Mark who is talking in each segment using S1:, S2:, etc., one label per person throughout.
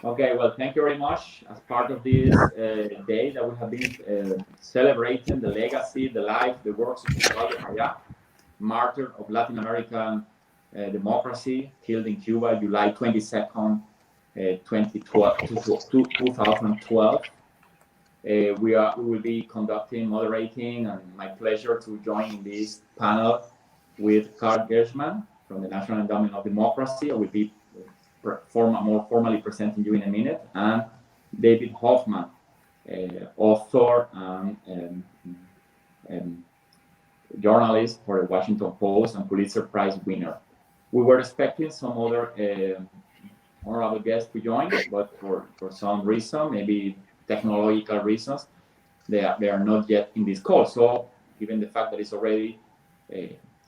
S1: Okay, well, thank you very much. As part of this day that we have been celebrating the legacy, the life, the works of Oswaldo Paya, martyr of Latin American democracy, killed in Cuba, July 22nd, 2012. We will be conducting, moderating, and my pleasure to join in this panel with Carl Gershman from the National Endowment of Democracy. I will be more formally presenting you in a minute, and David Hoffman, author and journalist for the Washington Post and Pulitzer Prize winner. We were expecting some other honorable guests to join, but for some reason, maybe technological reasons, they are not yet in this call. So given the fact that it's already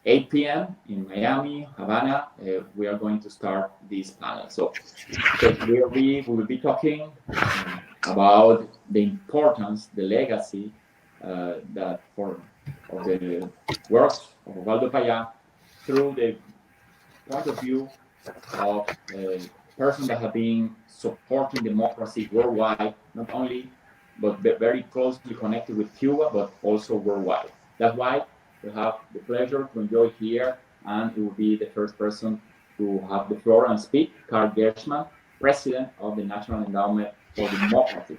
S1: 8 p.m. in Miami, Havana, we are going to start this panel. So we will be talking about the importance, the legacy of the works of Oswaldo Payá through the point of view of persons that have been supporting democracy worldwide, not only, but very closely connected with Cuba, but also worldwide. That's why we have the pleasure to enjoy here, and it will be the first person to have the floor and speak, Carl Gershman, President of the National Endowment for Democracy,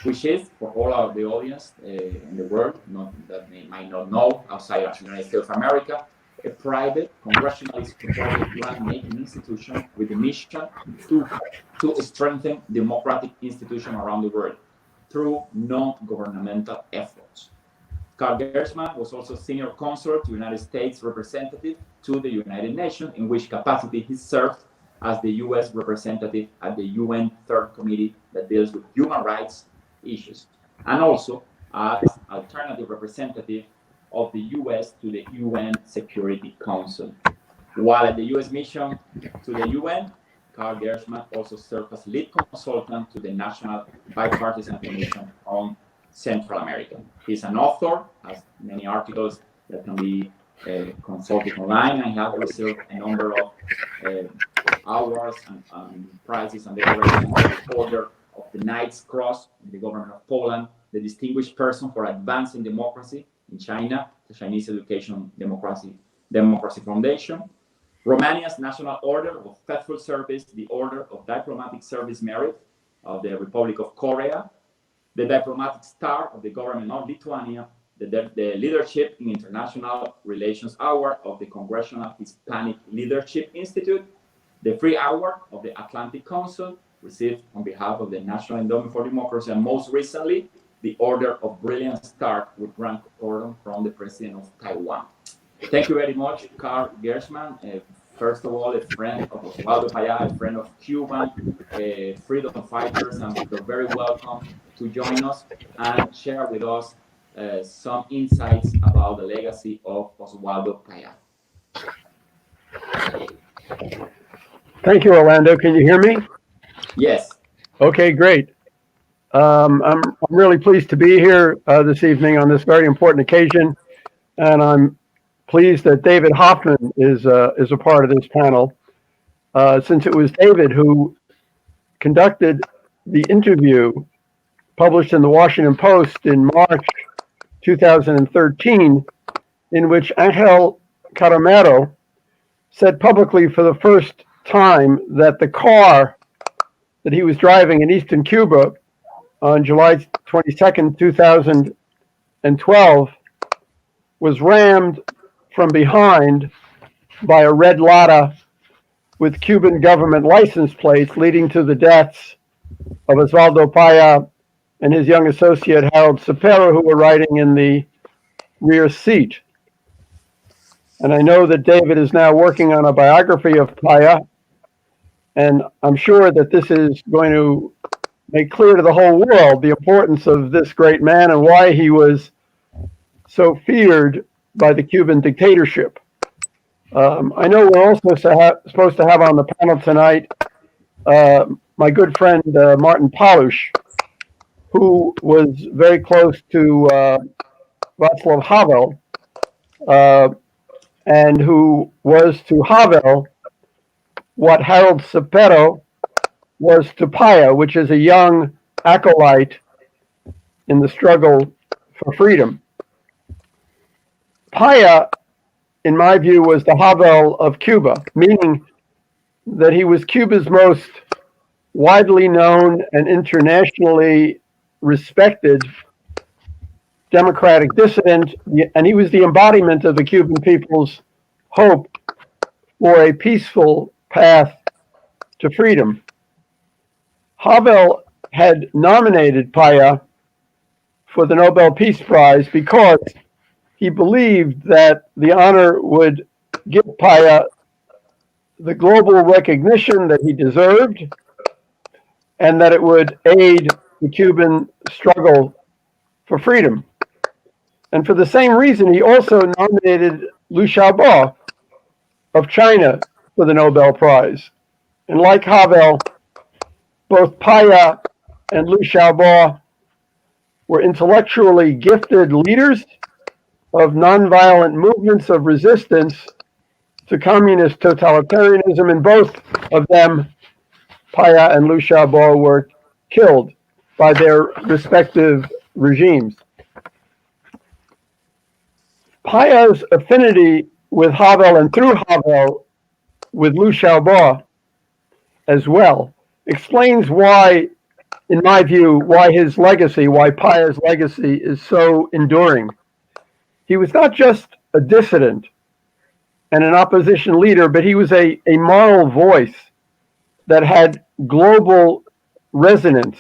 S1: which is, for all of the audience in the world that they might not know, outside of the United States of America, a private, congressionally supported grant-making institution with the mission to strengthen democratic institutions around the world through non-governmental efforts. Carl Gershman was also senior consul to United States representative to the United Nations, in which capacity he served as the U.S. representative at the UN Third Committee that deals with human rights issues, and also as alternative representative of the U.S. to the UN Security Council. While at the U.S. mission to the UN, Carl Gershman also served as lead consultant to the National Bipartisan Commission on Central America. He's an author, has many articles that can be consulted online, and has received a number of awards and prizes and decorations, the Order of the Knight's Cross in the government of Poland, the Distinguished Person for Advancing Democracy in China, the Chinese Education Democracy Foundation, Romania's National Order of Faithful Service, the Order of Diplomatic Service Merit of the Republic of Korea, the Diplomatic Star of the Government of Lithuania, the Leadership in International Relations Award of the Congressional Hispanic Leadership Institute, the Free Award of the Atlantic Council, received on behalf of the National Endowment for Democracy, and most recently, the Order of Brilliant Star with rank order from the President of Taiwan. Thank you very much, Carl Gershman. First of all, a friend of Oswaldo Payá, a friend of Cuban freedom fighters, and you're very welcome to join us and share with us some insights about the legacy of Oswaldo Payá.
S2: Thank you, Orlando. Can you hear me?
S1: Yes.
S2: Okay, great. I'm really pleased to be here this evening on this very important occasion, and I'm pleased that David Hoffman is a part of this panel, since it was David who conducted the interview published in the Washington Post in March 2013, in which Angel Caramero said publicly for the first time that the car that he was driving in eastern Cuba on July 22nd, 2012, was rammed from behind by a red Lada with Cuban government license plates, leading to the deaths of Oswaldo Paya and his young associate Harold Cepero, who were riding in the rear seat. And I know that David is now working on a biography of Paya, and I'm sure that this is going to make clear to the whole world the importance of this great man and why he was so feared by the Cuban dictatorship. I know we're also supposed to have on the panel tonight my good friend Martin Palous, who was very close to Václav Havel, and who was to Havel what Harold Cepero was to Paya, which is a young acolyte in the struggle for freedom. Paya, in my view, was the Havel of Cuba, meaning that he was Cuba's most widely known and internationally respected democratic dissident, and he was the embodiment of the Cuban people's hope for a peaceful path to freedom. Havel had nominated Paya for the Nobel Peace Prize because he believed that the honor would give Paya the global recognition that he deserved and that it would aid the Cuban struggle for freedom. And for the same reason, he also nominated Liu Xiaobo of China for the Nobel Prize. And like Havel, both Paya and Liu Xiaobo were intellectually gifted leaders of nonviolent movements of resistance to communist totalitarianism, and both of them, Paya and Liu Xiaobo, were killed by their respective regimes. Paya's affinity with Havel, and through Havel with Liu Xiaobo as well, explains why, in my view, why Paya's legacy is so enduring. He was not just a dissident and an opposition leader, but he was a moral voice that had global resonance.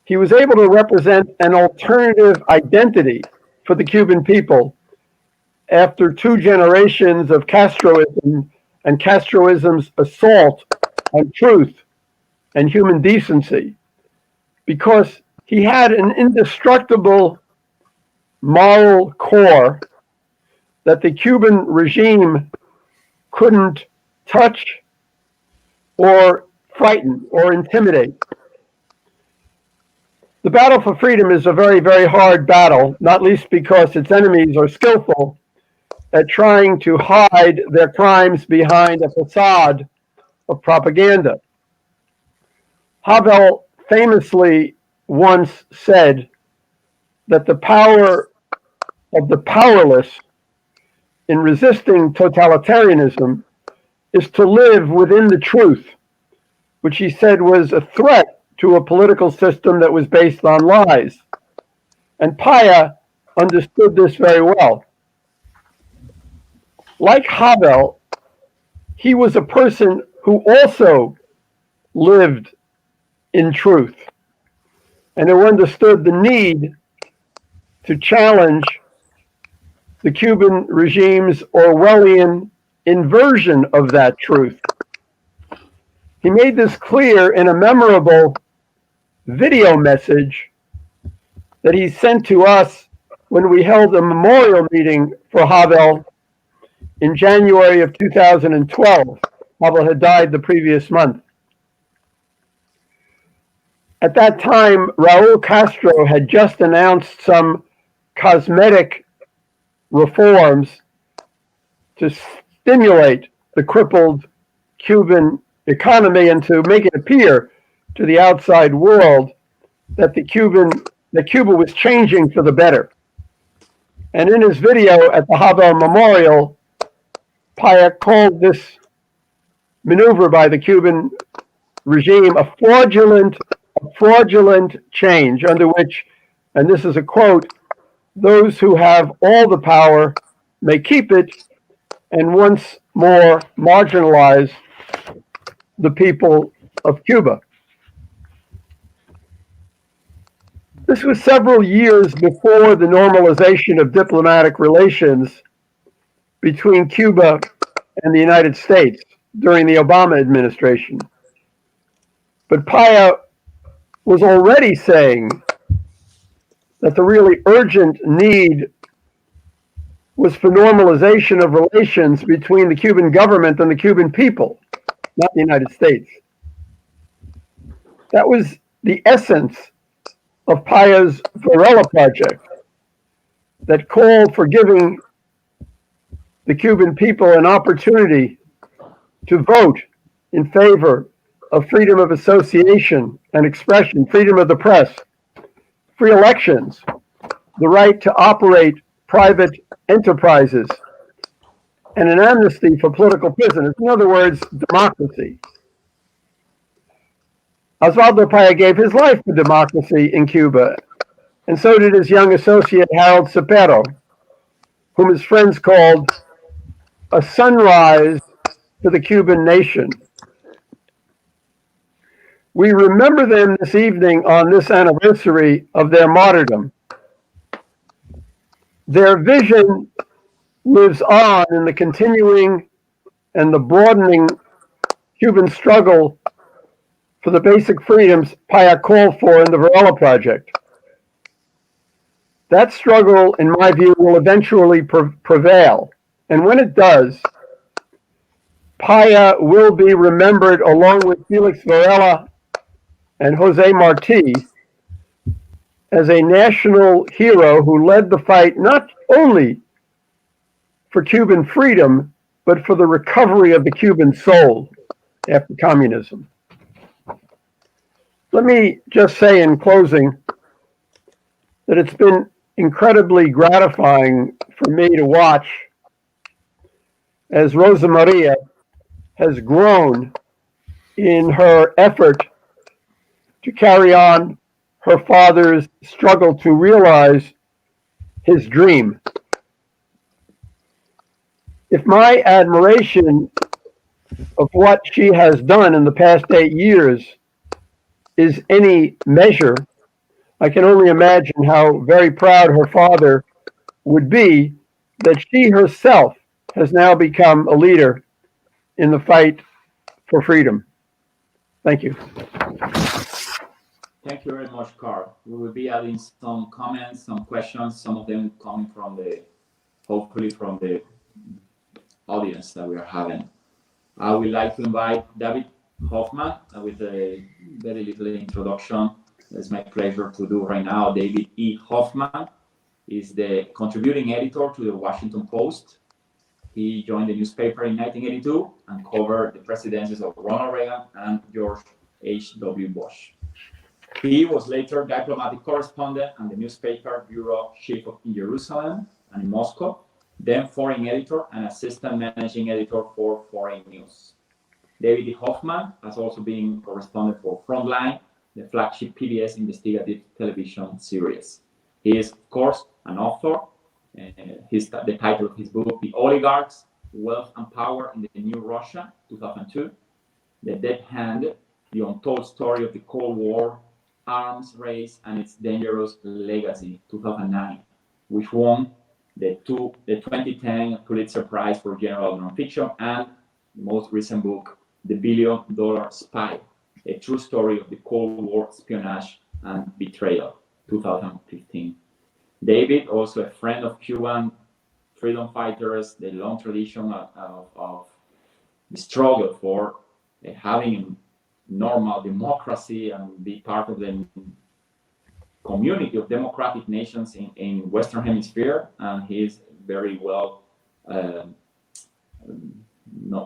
S2: He was able to represent an alternative identity for the Cuban people after 2 generations of Castroism and Castroism's assault on truth and human decency, because he had an indestructible moral core that the Cuban regime couldn't touch or frighten or intimidate. The battle for freedom is a very, very hard battle, not least because its enemies are skillful at trying to hide their crimes behind a facade of propaganda. Havel famously once said that the power of the powerless in resisting totalitarianism is to live within the truth, which he said was a threat to a political system that was based on lies. And Paya understood this very well. Like Havel, he was a person who also lived in truth and who understood the need to challenge the Cuban regime's Orwellian inversion of that truth. He made this clear in a memorable video message that he sent to us when we held a memorial meeting for Havel in January of 2012. Havel had died the previous month. At that time, Raul Castro had just announced some cosmetic reforms to stimulate the crippled Cuban economy and to make it appear to the outside world that Cuba was changing for the better. And in his video at the Havel Memorial, Paya called this maneuver by the Cuban regime a fraudulent change under which, and this is a quote, those who have all the power may keep it and once more marginalize the people of Cuba. This was several years before the normalization of diplomatic relations between Cuba and the United States during the Obama administration. But Paya was already saying that the really urgent need was for normalization of relations between the Cuban government and the Cuban people, not the United States. That was the essence of Paya's Varela Project, that called for giving the Cuban people an opportunity to vote in favor of freedom of association and expression, freedom of the press, free elections, the right to operate private enterprises, and an amnesty for political prisoners. In other words, democracy. Oswaldo Paya gave his life for democracy in Cuba, and so did his young associate Harold Cepero, whom his friends called a sunrise to the Cuban nation. We remember them this evening on this anniversary of their martyrdom. Their vision lives on in the continuing and the broadening Cuban struggle for the basic freedoms Paya called for in the Varela Project. That struggle, in my view, will eventually prevail. And when it does, Paya will be remembered along with Felix Varela and Jose Marti as a national hero who led the fight not only for Cuban freedom, but for the recovery of the Cuban soul after communism. Let me just say in closing that it's been incredibly gratifying for me to watch as Rosa Maria has grown in her effort to carry on her father's struggle to realize his dream. If my admiration of what she has done in the past 8 years is any measure, I can only imagine how very proud her father would be that she herself has now become a leader in the fight for freedom. Thank you.
S1: Thank you very much, Carl. We will be adding some comments, some questions, some of them coming from hopefully from the audience that we are having. I would like to invite David Hoffman with a very little introduction. It's my pleasure to do right now. David E. Hoffman is the contributing editor to the Washington Post. He joined the newspaper in 1982 and covered the presidencies of Ronald Reagan and George H.W. Bush. He was later diplomatic correspondent and the newspaper bureau chief in Jerusalem and in Moscow, then foreign editor and assistant managing editor for Foreign News. David E. Hoffman has also been correspondent for Frontline, the flagship PBS investigative television series. He is, of course, an author. The title of his book, The Oligarchs, Wealth and Power in the New Russia, 2002, The Dead Hand, The Untold Story of the Cold War, Arms Race and Its Dangerous Legacy, 2009, which won the 2010 Pulitzer Prize for General Nonfiction, and the most recent book, The $1 Billion Spy, a true story of the Cold War espionage and betrayal, 2015. David, also a friend of Cuban freedom fighters, the long tradition of the struggle for having normal democracy and be part of the community of democratic nations in Western Hemisphere, and he's very well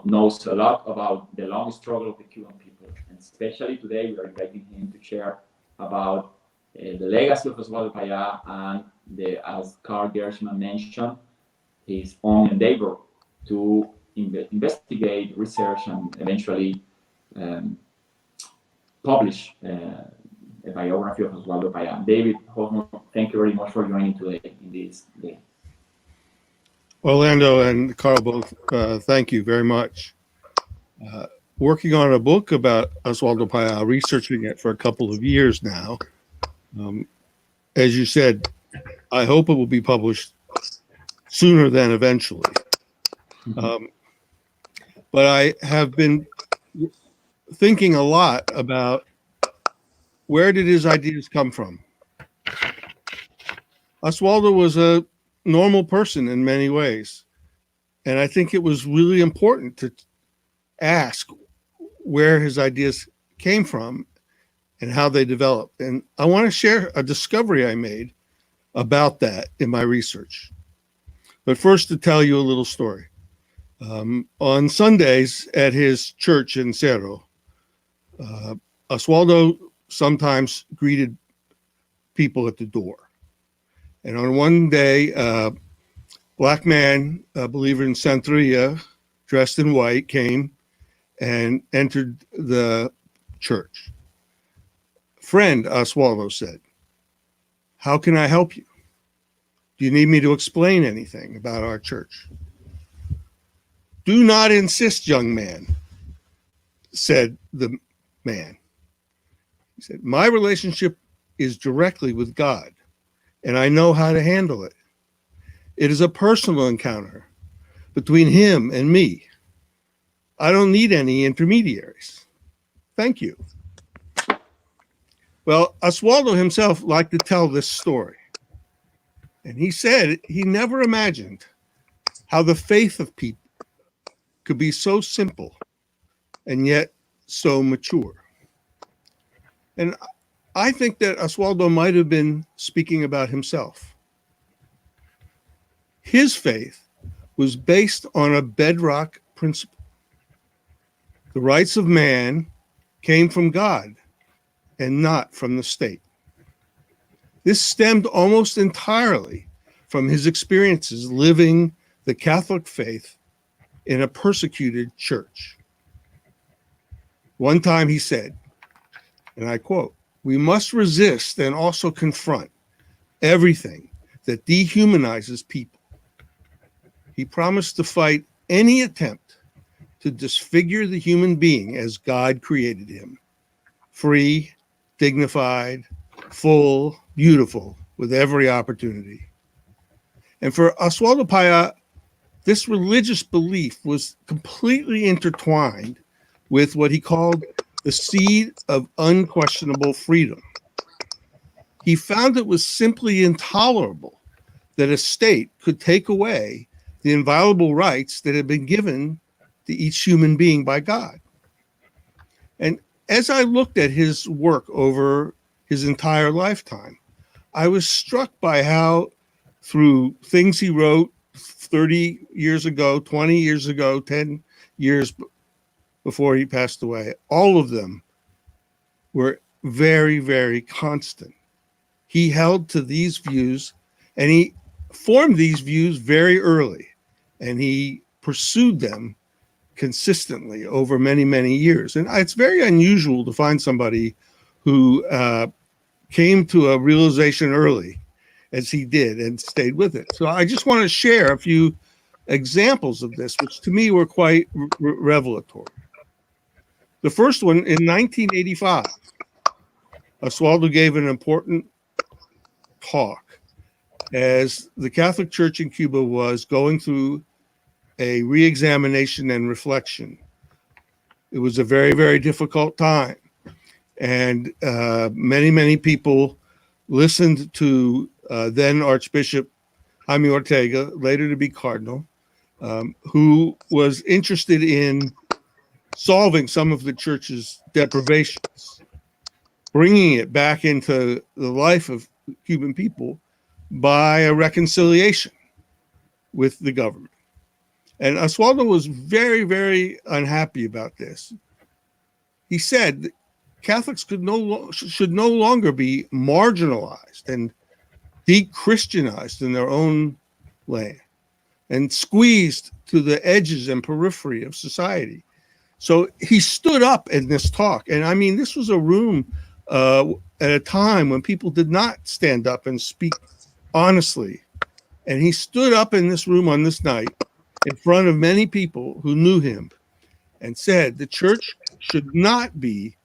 S1: knows a lot about the long struggle of the Cuban people. And especially today, we are inviting him to share about the legacy of Oswaldo Payá and as Carl Gershman mentioned, his own endeavor to investigate, research, and eventually publish a biography of Oswaldo Payá. David Hoffman, thank you very much for joining today in this day.
S3: Orlando and Carl both, thank you very much. Working on a book about Oswaldo Payá, researching it for a couple of years now. As you said, I hope it will be published sooner than eventually. But I have been thinking a lot about where did his ideas come from. Oswaldo was a normal person in many ways. And I think it was really important to ask where his ideas came from and how they developed. And I want to share a discovery I made about that in my research. But first, to tell you a little story. On Sundays at his church in Cerro, Oswaldo sometimes greeted people at the door. And on one day, black man, a believer in Santeria, dressed in white, came and entered the church. Friend, Oswaldo said, how can I help you? Do you need me to explain anything about our church? Do not insist, young man, said the man. He said, my relationship is directly with God, and I know how to handle it. It is a personal encounter between him and me. I don't need any intermediaries. Thank you. Well, Oswaldo himself liked to tell this story. And he said he never imagined how the faith of people could be so simple and yet so mature. And I think that Oswaldo might have been speaking about himself. His faith was based on a bedrock principle. The rights of man came from God and not from the state. This stemmed almost entirely from his experiences living the Catholic faith in a persecuted church. One time he said, and I quote, "We must resist and also confront everything that dehumanizes people." He promised to fight any attempt to disfigure the human being as God created him, free, dignified, full, beautiful, with every opportunity. And for Oswaldo Paya, this religious belief was completely intertwined with what he called the seed of unquestionable freedom. He found it was simply intolerable that a state could take away the inviolable rights that had been given to each human being by God. And as I looked at his work over his entire lifetime, I was struck by how, through things he wrote 30 years ago, 20 years ago, 10 years before he passed away, all of them were very, very constant. He held to these views, and he formed these views very early, and he pursued them consistently over many, many years. And it's very unusual to find somebody who came to a realization early, as he did, and stayed with it. So I just want to share a few examples of this, which to me were quite revelatory. The first one, in 1985, Oswaldo gave an important talk as the Catholic Church in Cuba was going through a re-examination and reflection. It was a very, very difficult time. And many, many people listened to then Archbishop Jaime Ortega, later to be Cardinal, who was interested in solving some of the church's deprivations, bringing it back into the life of Cuban people by a reconciliation with the government. And Oswaldo was very, very unhappy about this. He said that Catholics should no longer be marginalized and de-Christianized in their own land and squeezed to the edges and periphery of society. So he stood up in this talk. And I mean, this was a room at a time when people did not stand up and speak honestly. And he stood up in this room on this night in front of many people who knew him and said the church should not be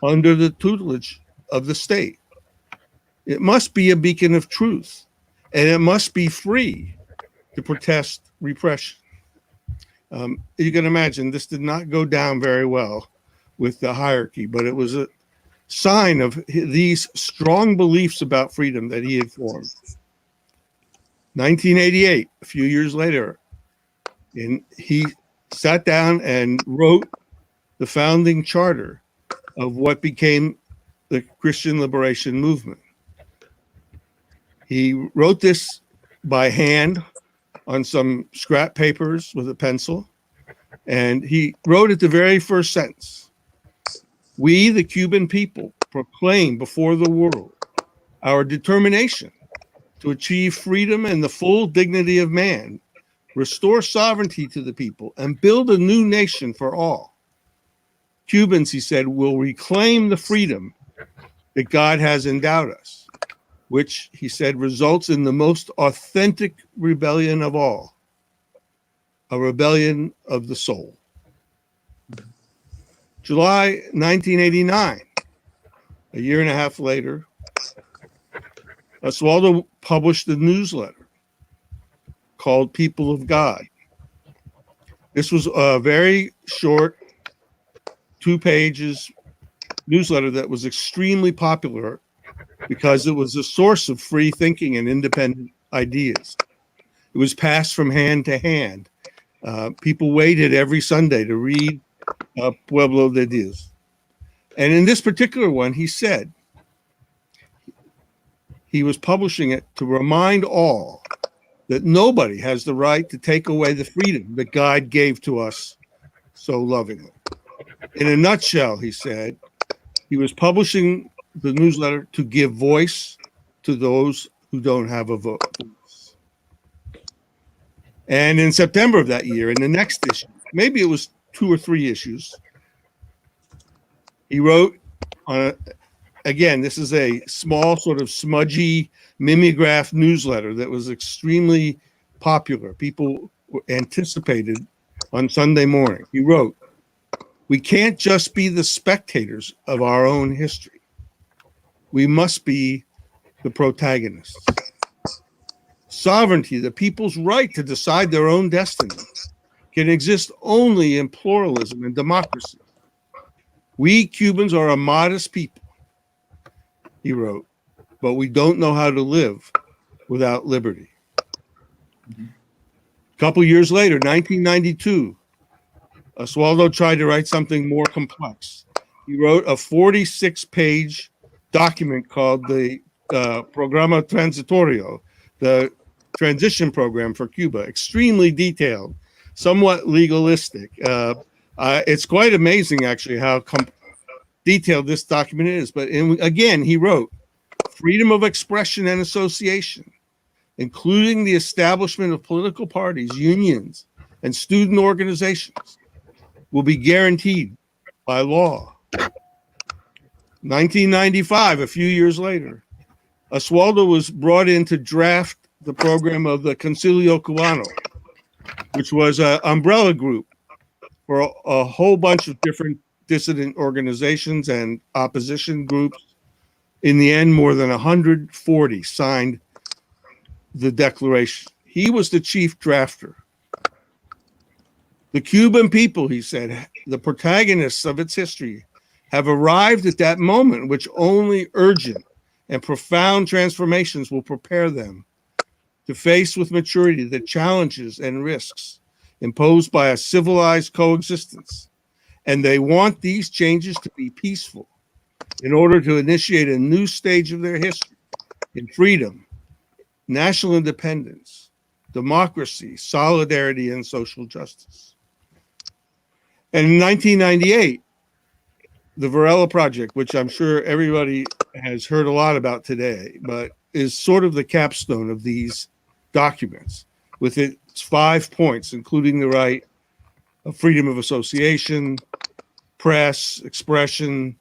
S3: under the tutelage of the state. It must be a beacon of truth, and it must be free to protest repression. You can imagine this did not go down very well with the hierarchy, but it was a sign of these strong beliefs about freedom that he had formed. 1988, a few years later, he sat down and wrote the founding charter of what became the Christian Liberation Movement. He wrote this by hand on some scrap papers with a pencil, and he wrote at the very first sentence, We, the Cuban people, proclaim before the world our determination to achieve freedom and the full dignity of man, restore sovereignty to the people, and build a new nation for all. Cubans, he said, will reclaim the freedom that God has endowed us, which, he said, results in the most authentic rebellion of all, a rebellion of the soul. July 1989, a year and a half later, Oswaldo published a newsletter called People of God. This was a very short, 2 pages newsletter that was extremely popular because it was a source of free thinking and independent ideas. It was passed from hand to hand. People waited every Sunday to read Pueblo de Dios. And in this particular one, he said he was publishing it to remind all that nobody has the right to take away the freedom that God gave to us so lovingly. In a nutshell, he said, he was publishing the newsletter to give voice to those who don't have a voice. And in September of that year, in the next issue, maybe it was 2 or 3 issues, he wrote on again, this is a small, sort of smudgy mimeograph newsletter that was extremely popular. People anticipated on Sunday morning. He wrote, "We can't just be the spectators of our own history. We must be the protagonists. Sovereignty, the people's right to decide their own destiny, can exist only in pluralism and democracy. We Cubans are a modest people," he wrote, "but we don't know how to live without liberty." A couple years later, 1992, Oswaldo tried to write something more complex. He wrote a 46-page document called the Programa Transitorio, the transition program for Cuba, extremely detailed, somewhat legalistic. It's quite amazing, actually, how detailed this document is. But again, he wrote, freedom of expression and association, including the establishment of political parties, unions, and student organizations, will be guaranteed by law. 1995, a few years later, Oswaldo was brought in to draft the program of the Concilio Cubano, which was an umbrella group for a whole bunch of different dissident organizations and opposition groups. In the end, more than 140 signed the declaration. He was the chief drafter. The Cuban people, he said, the protagonists of its history, have arrived at that moment which only urgent and profound transformations will prepare them to face with maturity the challenges and risks imposed by a civilized coexistence. And they want these changes to be peaceful in order to initiate a new stage of their history in freedom, national independence, democracy, solidarity, and social justice. And in 1998, the Varela Project, which I'm sure everybody has heard a lot about today, but is sort of the capstone of these documents, with its 5 points, including the right of freedom of association, press, expression,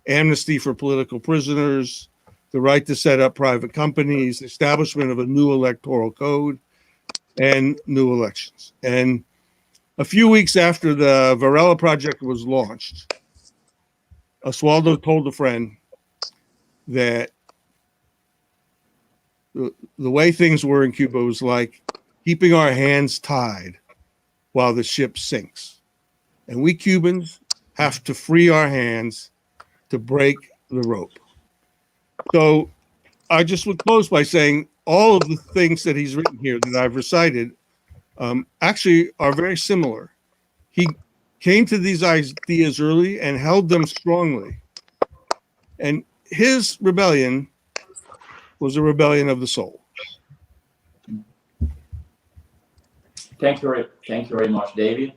S3: amnesty for political prisoners, the right to set up private companies, establishment of a new electoral code, and new elections. And a few weeks after the Varela Project was launched, Oswaldo told a friend that the way things were in Cuba was like keeping our hands tied while the ship sinks. And we Cubans have to free our hands to break the rope. So I just would close by saying all of the things that he's written here that I've recited actually are very similar. He came to these ideas early and held them strongly. And his rebellion was a rebellion of the soul.
S1: Thank you very much, David.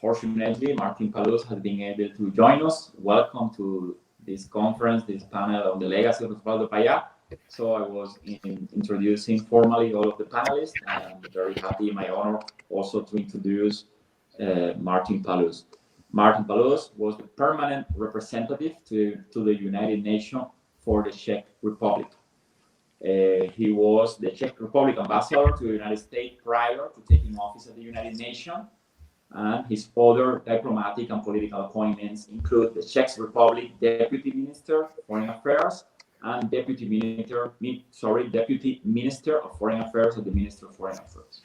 S1: fortunately, Martin Palous has been able to join us. Welcome to this conference, this panel on the legacy of Oswaldo Paya. So I was introducing formally all of the panelists, and I'm very happy, my honor, also to introduce Martin Palous. Martin Palous was the permanent representative to the United Nations for the Czech Republic. He was the Czech Republic ambassador to the United States prior to taking office at the United Nations, and his other diplomatic and political appointments include the Czech Republic Deputy Minister of Foreign Affairs and Deputy Minister of Foreign Affairs at the Ministry of Foreign Affairs.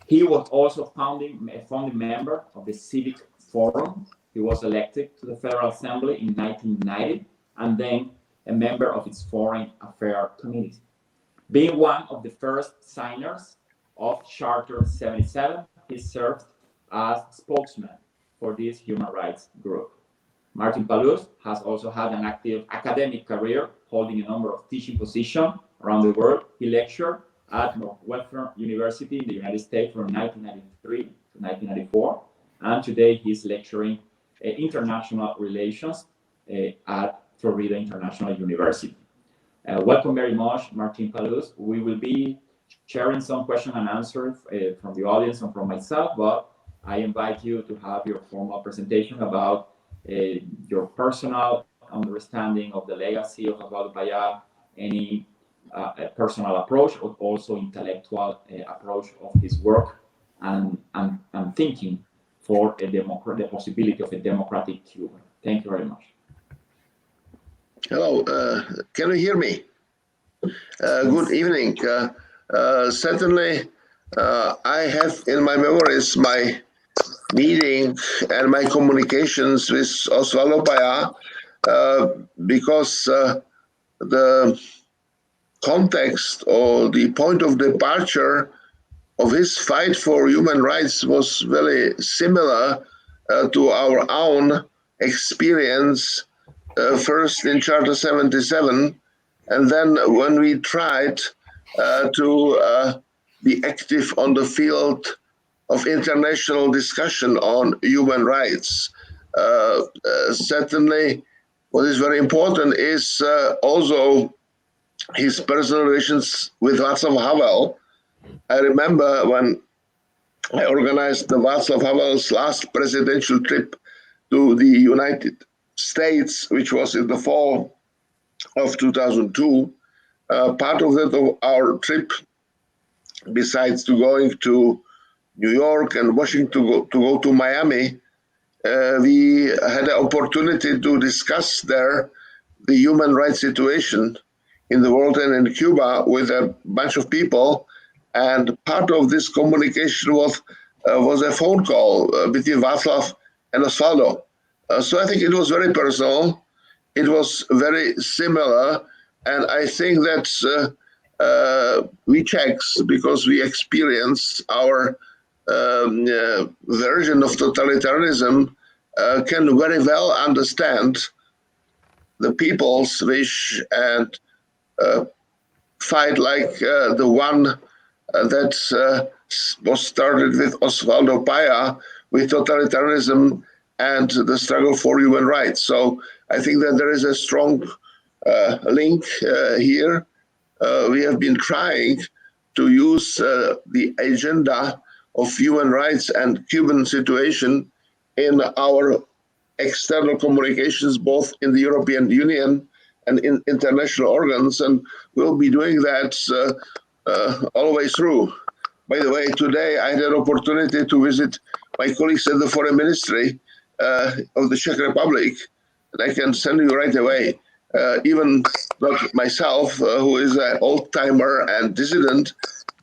S1: He was also a founding member of the Civic Forum. He was elected to the Federal Assembly in 1990 and then a member of its Foreign Affairs Committee. Being one of the first signers of Charter 77, he served as spokesman for this human rights group. Martin Palous has also had an active academic career, holding a number of teaching positions around the world. He lectured at Northwestern University in the United States from 1993 to 1994, and today he's lecturing international relations at Florida International University. Welcome very much, Martin Palous. We will be sharing some question and answers from the audience and from myself, but I invite you to have your formal presentation about your personal understanding of the legacy of Oswaldo Payá, any personal approach, or also intellectual approach of his work and thinking for the possibility of a democratic Cuba. Thank you very much.
S4: Hello, can you hear me? Good evening. Certainly, I have in my memories my meeting and my communications with Oswaldo Paya because the context or the point of departure of his fight for human rights was very similar to our own experience, first in Charter 77, and then when we tried to be active on the field of international discussion on human rights. Certainly, what is very important is also his personal relations with Václav Havel. I remember when I organized the Václav Havel's last presidential trip to the United States, which was in the fall of 2002. Part of that of our trip, besides to going to New York and Washington to go to Miami, we had the opportunity to discuss there the human rights situation in the world and in Cuba with a bunch of people. And part of this communication was a phone call between Václav and Oswaldo. So I think it was very personal. It was very similar. And I think that we Czechs, because we experience our version of totalitarianism, can very well understand the people's wish and fight like the one that was started with Oswaldo Paya, with totalitarianism and the struggle for human rights. So I think that there is a strong link here. We have been trying to use the agenda of human rights and Cuban situation in our external communications, both in the European Union and in international organs, and we'll be doing that all the way through. By the way, today I had an opportunity to visit my colleagues at the Foreign Ministry of the Czech Republic, and I can send you right away. Even not myself, who is an old-timer and dissident,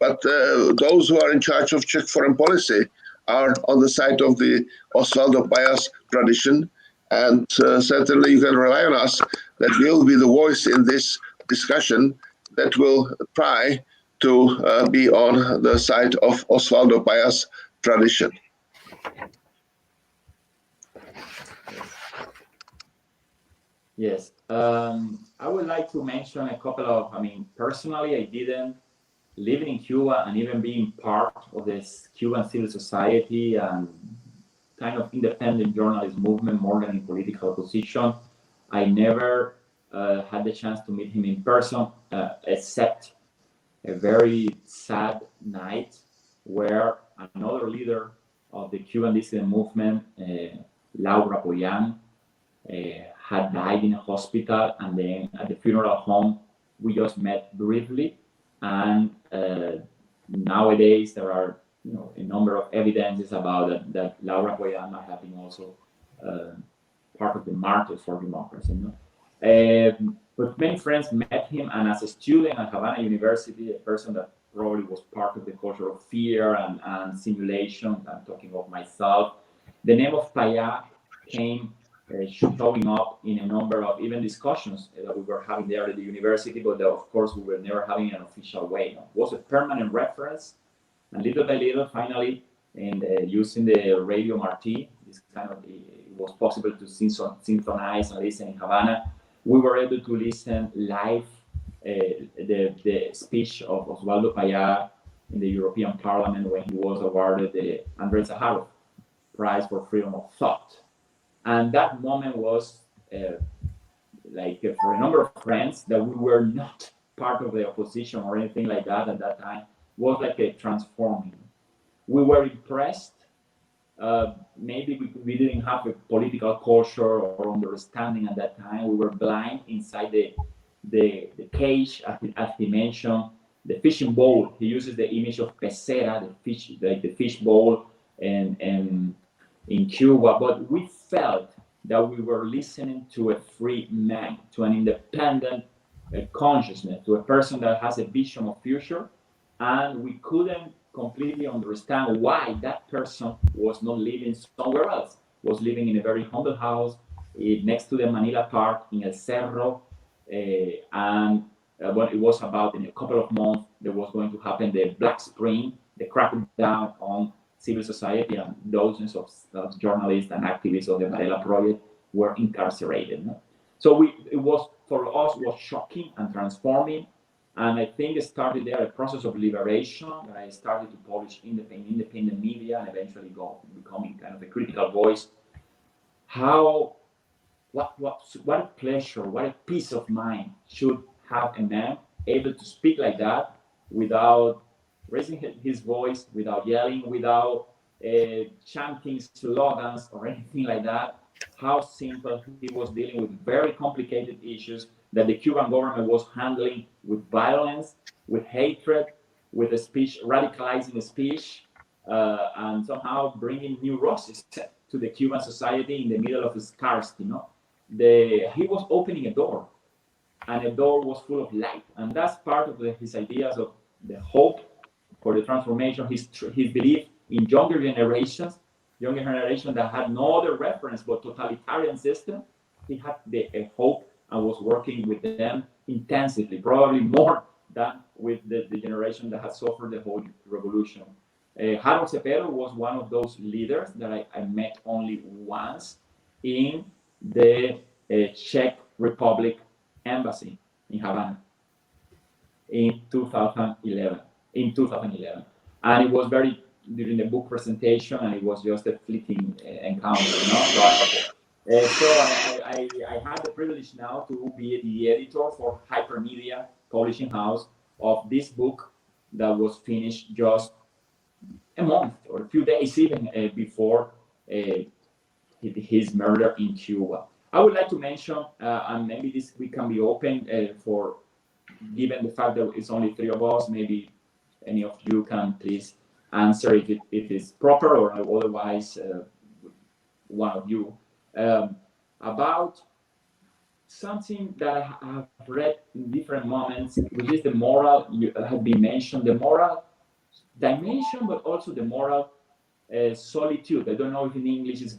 S4: but those who are in charge of Czech foreign policy are on the side of the Oswaldo Payá's tradition. And certainly you can rely on us that we'll be the voice in this discussion that will try to be on the side of Oswaldo Payá's tradition.
S1: Yes, I would like to mention a couple of, personally, I didn't living in Cuba and even being part of this Cuban civil society and kind of independent journalist movement more than in political position. I never had the chance to meet him in person, except a very sad night where another leader of the Cuban dissident movement, Varela Project, had died in a hospital, and then at the funeral home we just met briefly. And nowadays there are a number of evidences about that Varela Project might have been also part of the Martyrs for democracy. But many friends met him, and as a student at Havana University, a person that probably was part of the culture of fear and simulation, I'm talking of myself, the name of Paya came showing up in a number of even discussions that we were having there at the university, but of course we were never having an official way. It was a permanent reference, and little by little, finally, and using the radio Martyr, this kind of, it was possible to synchronize and listen in Havana. We were able to listen live the speech of Oswaldo Paya in the European Parliament when he was awarded the Andrei Sakharov Prize for Freedom of Thought. And that moment was for a number of friends that we were not part of the opposition or anything like that at that time, was like a transforming. We were impressed. Maybe we didn't have a political culture or understanding at that time. We were blind inside the cage, as he mentioned, the fishing bowl. He uses the image of pecera, the fish, like the fish bowl, and in Cuba. But we felt that we were listening to a free man, to an independent consciousness, to a person that has a vision of future, and we couldn't completely understand why that person was not living somewhere else, was living in a very humble house next to the Manila Park in El Cerro, and what it was about in a couple of months, there was going to happen the Black Spring, the crackdown on civil society, and dozens of journalists and activists of the Varela Project were incarcerated. So it was, for us, was shocking and transforming. And I think it started there a process of liberation. I started to publish independent media and eventually becoming kind of a critical voice. What a pleasure, what a peace of mind should have a man able to speak like that without raising his voice, without yelling, without chanting slogans or anything like that. How simple he was dealing with very complicated issues that the Cuban government was handling with violence, with hatred, with a speech, radicalizing speech, and somehow bringing new roses to the Cuban society in the middle of scarcity. He was opening a door, and the door was full of light, and that's part of his ideas of the hope for the transformation. His belief in younger generations that had no other reference but totalitarian system. He had a hope and was working with them intensively, probably more than with the generation that had suffered the whole revolution. Harold Cepero was one of those leaders that I met only once in the Czech Republic embassy in Havana in 2011. And it was during the book presentation, and it was just a fleeting encounter. So I had the privilege now to be the editor for Hypermedia Publishing House of this book that was finished just a month or a few days even before his murder in Cuba. I would like to mention, and maybe we can be open for, given the fact that it's only three of us, maybe any of you can please answer if it is proper, or otherwise one of you, about something that I have read in different moments, which is the moral, have been mentioned, the moral dimension, but also the moral solitude. I don't know if in English is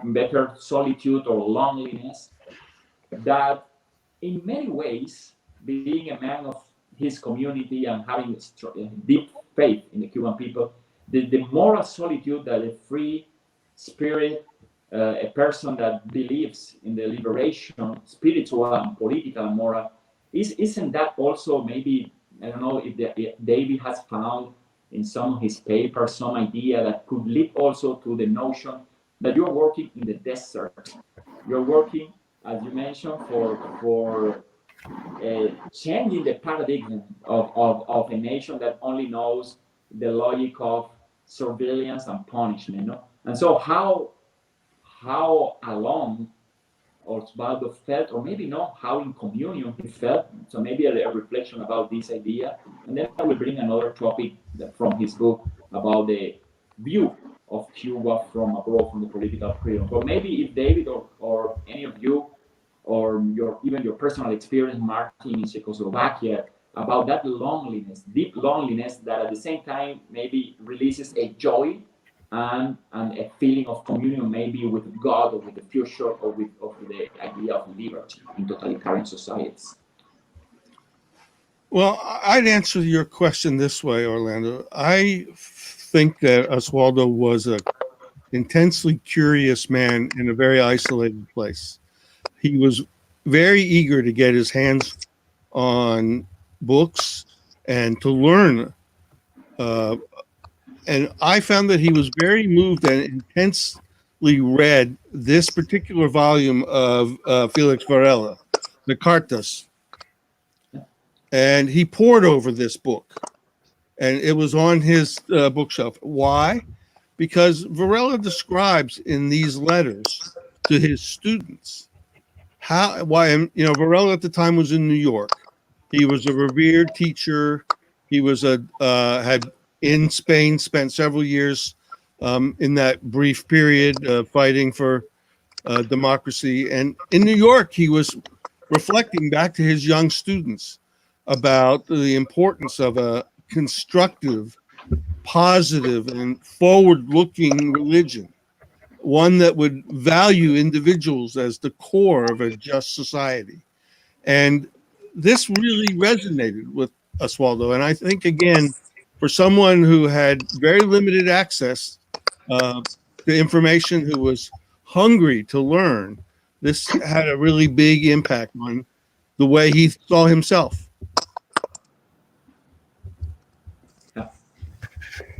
S1: better, solitude or loneliness, that in many ways, being a man of his community and having deep faith in the Cuban people, the moral solitude that a free spirit, a person that believes in the liberation, spiritual and political and moral, isn't that also maybe, I don't know if David has found in some of his papers some idea that could lead also to the notion that you're working in the desert. You're working, as you mentioned, for changing the paradigm of a nation that only knows the logic of surveillance and punishment. No? And so how alone Oswaldo felt, or maybe not how in communion he felt. So maybe a reflection about this idea. And then I will bring another topic from his book about the view of Cuba from abroad, from the political freedom. But maybe if David or any of you, or even your personal experience, Martin, in Czechoslovakia, about that loneliness, deep loneliness that at the same time maybe releases a joy and a feeling of communion, maybe with God or with the future or with of the idea of liberty in totalitarian societies.
S3: Well, I'd answer your question this way, Orlando. I think that Oswaldo was a intensely curious man in a very isolated place. He was very eager to get his hands on books and to learn. And I found that he was very moved and intensely read this particular volume of Felix Varela, the Cartas. And he pored over this book. And it was on his bookshelf. Why? Because Varela describes in these letters to his students Varela at the time was in New York. He was a revered teacher. He was had in Spain, spent several years in that brief period fighting for democracy. And in New York, he was reflecting back to his young students about the importance of a constructive, positive, and forward-looking religion, one that would value individuals as the core of a just society. And this really resonated with Oswaldo. And I think, again, for someone who had very limited access to information, who was hungry to learn, this had a really big impact on the way he saw himself.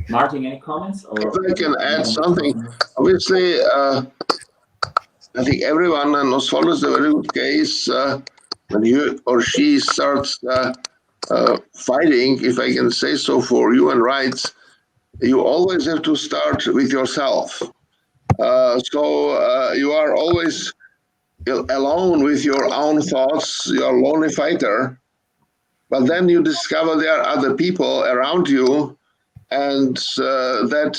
S1: Martin, any comments? Or
S4: if I can add something, obviously, I think everyone, and Oswaldo is a very good case, when he or she starts fighting, if I can say so, for human rights, you always have to start with yourself. So you are always alone with your own thoughts. You are a lonely fighter. But then you discover there are other people around you, and that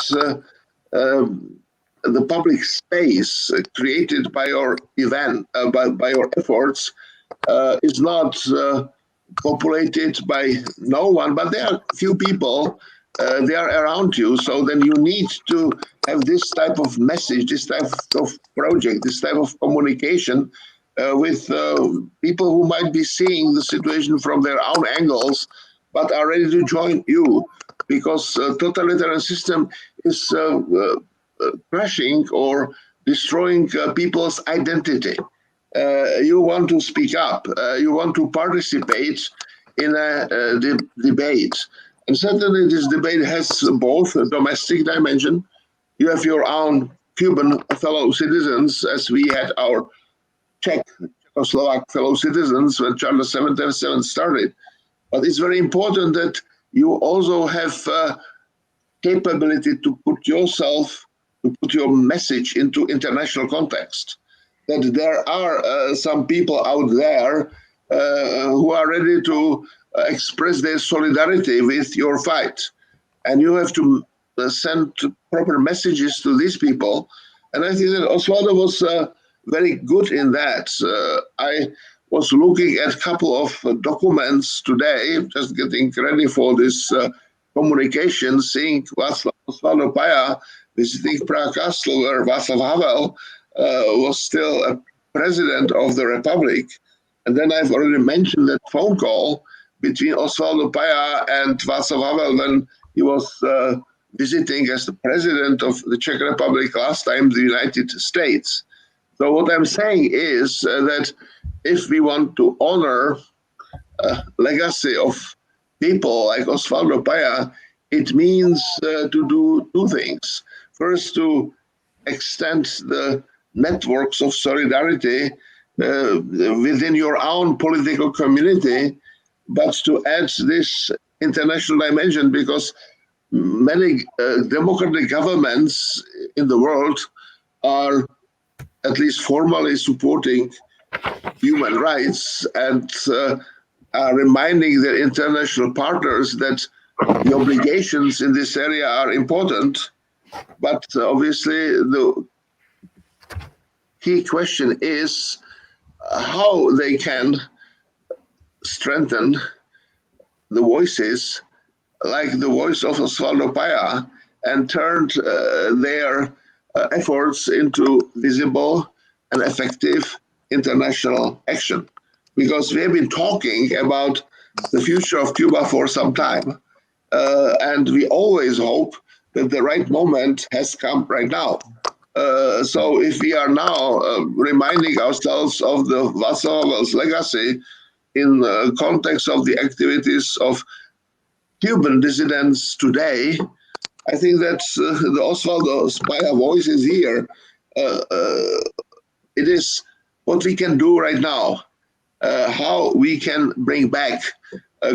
S4: the public space created by your event, by your efforts, is not populated by no one, but there are few people. They are around you. So then you need to have this type of message, this type of project, this type of communication with people who might be seeing the situation from their own angles, but are ready to join you, because totalitarian system is crashing or destroying people's identity. You want to speak up, you want to participate in a debate. And certainly this debate has both a domestic dimension. You have your own Cuban fellow citizens, as we had our Czech, Czechoslovak fellow citizens when Charter 77 started. But it's very important that you also have capability to put yourself, to put your message into international context. That there are some people out there who are ready to express their solidarity with your fight. And you have to send proper messages to these people. And I think that Oswaldo was very good in that. I was looking at a couple of documents today, just getting ready for this communication, seeing Oswaldo Paya visiting Prague Castle, where Václav Havel was still a president of the Republic. And then I've already mentioned that phone call between Oswaldo Paya and Václav Havel when he was visiting as the president of the Czech Republic, last time the United States. So what I'm saying is that if we want to honor legacy of people like Oswaldo Paya, it means to do two things. First, to extend the networks of solidarity within your own political community, but to add this international dimension, because many democratic governments in the world are at least formally supporting human rights and are reminding their international partners that the obligations in this area are important. But obviously, the key question is how they can strengthen the voices, like the voice of Oswaldo Paya, and turned their efforts into visible and effective international action. Because we have been talking about the future of Cuba for some time, and we always hope that the right moment has come right now. So if we are now reminding ourselves of the Václav Havel's legacy in the context of the activities of Cuban dissidents today, I think that the Oswaldo Paya voice is here. It is what we can do right now, how we can bring back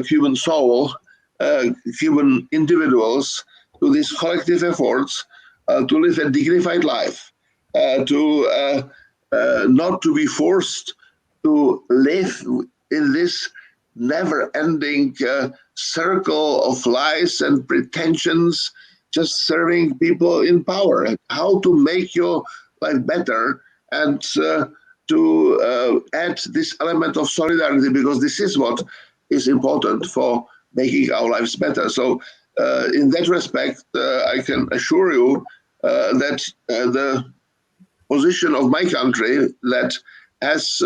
S4: Cuban soul, Cuban individuals to these collective efforts to live a dignified life, to not to be forced to live in this never-ending circle of lies and pretensions, just serving people in power. How to make your life better, and to add this element of solidarity, because this is what is important for making our lives better. So in that respect, I can assure you that the position of my country that has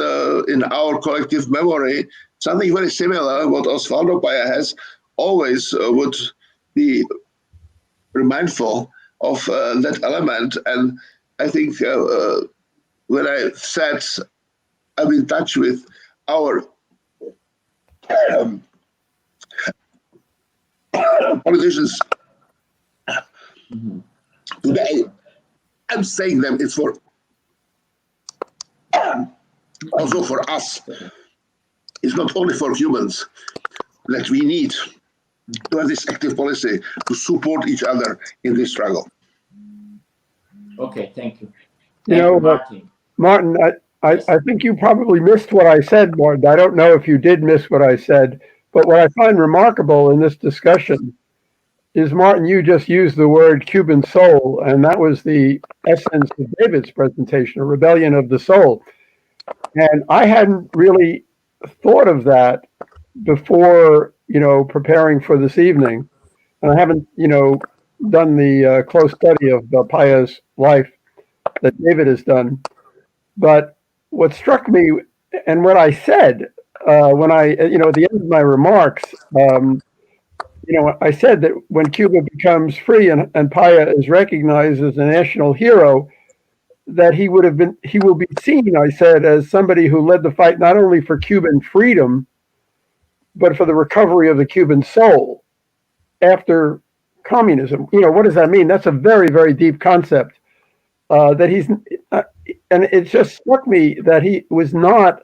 S4: in our collective memory something very similar what Oswaldo Paya has, always would be mindful of that element. And I think when I said I'm in touch with our politicians today, I'm saying them, it's for also for us. It's not only for humans that we need to have this active policy to support each other in this struggle.
S1: Okay, thank you.
S2: You know,
S1: Martin.
S2: Martin, I think you probably missed what I said, Martin. I don't know if you did miss what I said, but what I find remarkable in this discussion is, Martin, you just used the word Cuban soul, and that was the essence of David's presentation, a rebellion of the soul. And I hadn't really thought of that before, preparing for this evening. And I haven't, done the close study of Paya's life that David has done. But what struck me and what I said when I, at the end of my remarks, I said that when Cuba becomes free and Paya is recognized as a national hero, that he will be seen, I said, as somebody who led the fight not only for Cuban freedom, but for the recovery of the Cuban soul after communism. What does that mean? That's a very, very deep concept. That he's, and it just struck me that he was not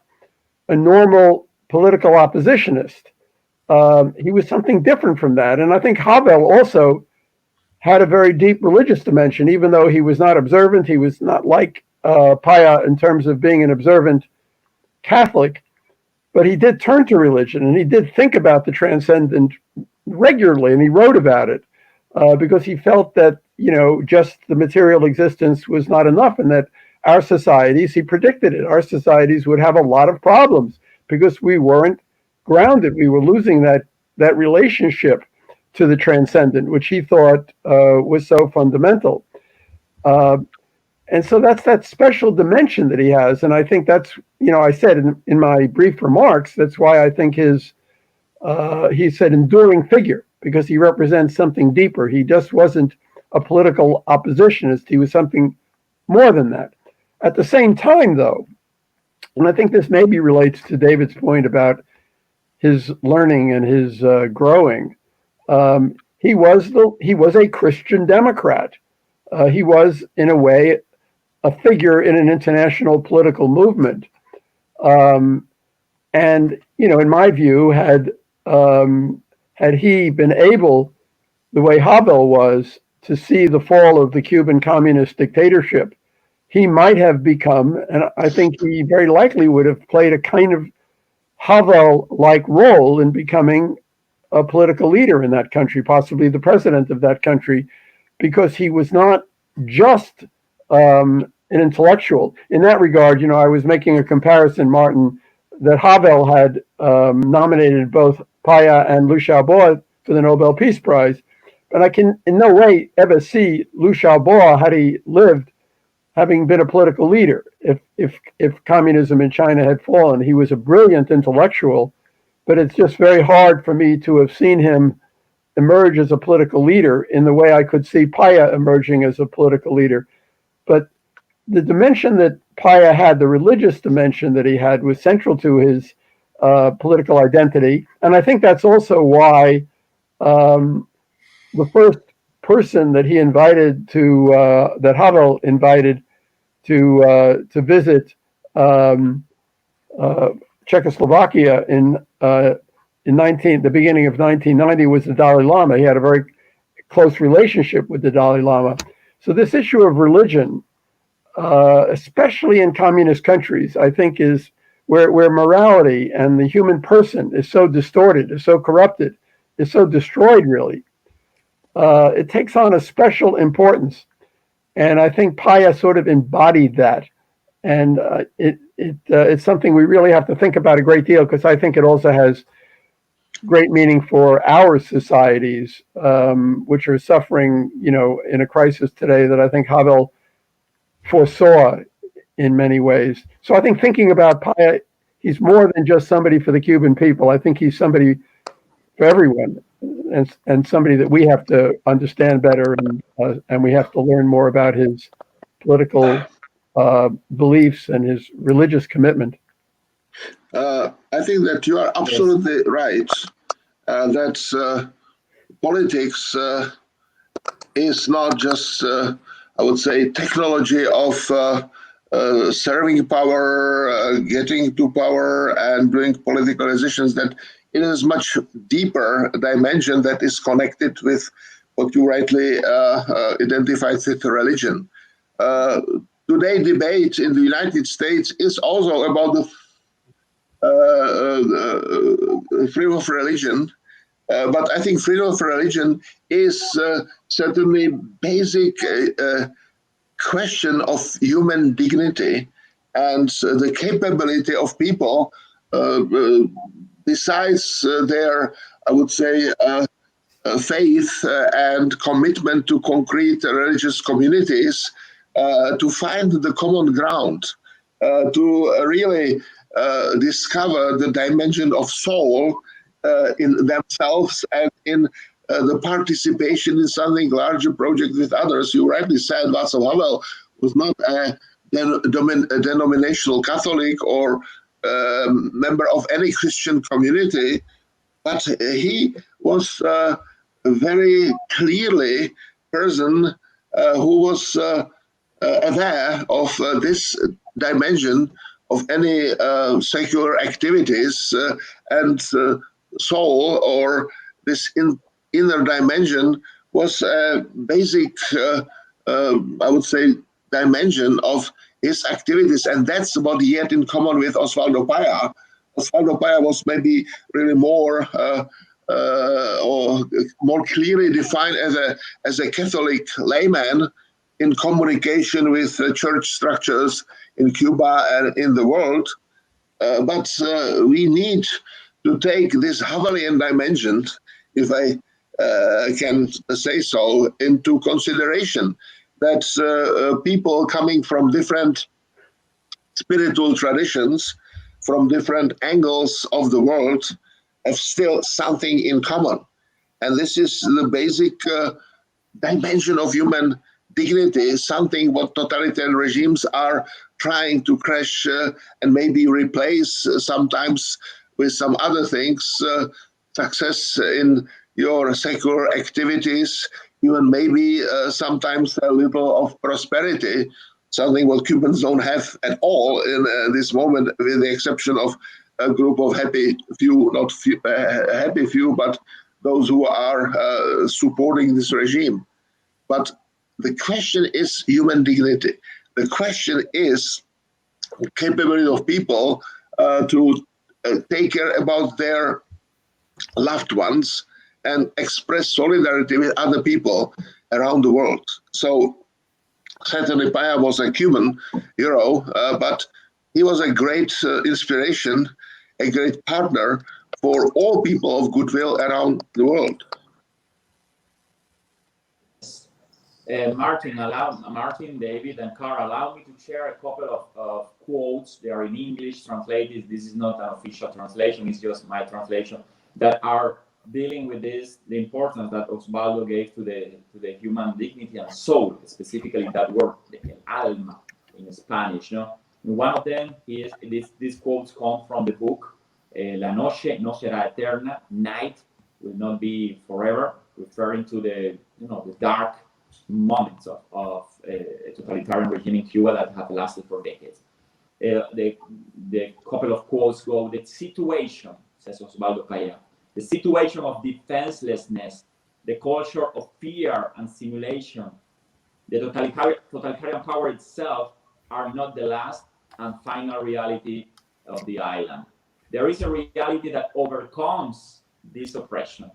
S2: a normal political oppositionist. He was something different from that. And I think Havel also had a very deep religious dimension, even though he was not observant. He was not like Paya in terms of being an observant Catholic, but he did turn to religion, and he did think about the transcendent regularly, and he wrote about it because he felt that, just the material existence was not enough, and that our societies, he predicted it, our societies would have a lot of problems because we weren't grounded. We were losing that relationship to the transcendent, which he thought was so fundamental. And so that's that special dimension that he has. And I think that's, I said in my brief remarks, that's why I think he's an enduring figure, because he represents something deeper. He just wasn't a political oppositionist. He was something more than that. At the same time, though, and I think this maybe relates to David's point about his learning and his growing, he was a Christian Democrat. He was, in a way, a figure in an international political movement. And in my view, had he been able, the way Havel was, to see the fall of the Cuban communist dictatorship, he might have become, and I think he very likely would have played a kind of Havel-like role in becoming a political leader in that country, possibly the president of that country, because he was not just an intellectual. In that regard, I was making a comparison, Martin, that Havel had nominated both Paya and Liu Xiaobo for the Nobel Peace Prize, but I can in no way ever see Liu Xiaobo, had he lived, having been a political leader. If communism in China had fallen, he was a brilliant intellectual, but it's just very hard for me to have seen him emerge as a political leader in the way I could see Paya emerging as a political leader. But the dimension that Paya had, the religious dimension that he had, was central to his political identity. And I think that's also why the first person that he invited that Havel invited to visit Czechoslovakia in the beginning of 1990 was the Dalai Lama. He had a very close relationship with the Dalai Lama. So this issue of religion, especially in communist countries, I think is where morality and the human person is so distorted, is so corrupted, is so destroyed, really. It takes on a special importance. And I think Paya sort of embodied that. And it's something we really have to think about a great deal, because I think it also has great meaning for our societies, which are suffering, in a crisis today that I think Havel foresaw in many ways. So I think thinking about Paya, he's more than just somebody for the Cuban people. I think he's somebody for everyone, and somebody that we have to understand better, and we have to learn more about his political beliefs and his religious commitment.
S4: I think that you are absolutely right, that politics is not just, I would say, technology of serving power, getting to power, and doing political decisions, that it is much deeper dimension that is connected with what you rightly identified with religion. Today, debate in the United States is also about the freedom of religion. But I think freedom of religion is certainly basic question of human dignity and the capability of people, besides their, I would say, faith and commitment to concrete religious communities, to find the common ground, to really discover the dimension of soul in themselves and in the participation in something larger project with others. You rightly said Václav Havel was not a denominational Catholic or member of any Christian community, but he was very clearly person who was aware of this dimension of any secular activities, and soul, or this inner dimension, was a basic, I would say, dimension of his activities. And that's what he had in common with Oswaldo Paya. Oswaldo Paya was maybe really more or more clearly defined as a Catholic layman in communication with church structures in Cuba and in the world. But we need to take this Havelian dimension, if I can say so, into consideration, that people coming from different spiritual traditions, from different angles of the world, have still something in common. And this is the basic dimension of human dignity, something what totalitarian regimes are trying to crash and maybe replace sometimes with some other things, success in your secular activities, even maybe sometimes a little of prosperity. something what Cubans don't have at all in this moment, with the exception of a group of happy few, not few, happy few, but those who are supporting this regime. But the question is human dignity. The question is the capability of people to take care about their loved ones and express solidarity with other people around the world. So certainly Paya was a Cuban hero, but he was a great inspiration, a great partner for all people of goodwill around the world.
S1: Martin, David, and Carl, allow me to share a couple of quotes. They are in English, translated. This is not an official translation, it's just my translation, that are dealing with this, the importance that Oswaldo gave to the human dignity and soul, specifically that word, the alma in Spanish. No? And one of them is, these quotes come from the book, La noche no será eterna, night will not be forever, referring to the dark moments of a totalitarian regime in Cuba that have lasted for decades. The couple of quotes go, the situation, says Oswaldo Paya, the situation of defenselessness, the culture of fear and simulation, the totalitarian power itself are not the last and final reality of the island. There is a reality that overcomes this oppression.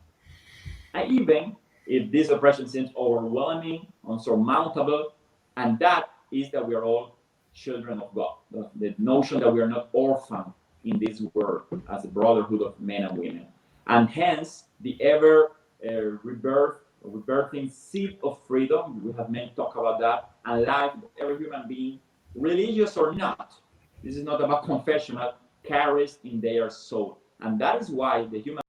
S1: And even if this oppression seems overwhelming, unsurmountable, and that is that we are all children of God. The notion that we are not orphaned in this world as a brotherhood of men and women. And hence, the ever rebirthing seed of freedom, we have many talk about that, and life of every human being, religious or not. This is not about confession, but carries in their soul. And that is why the human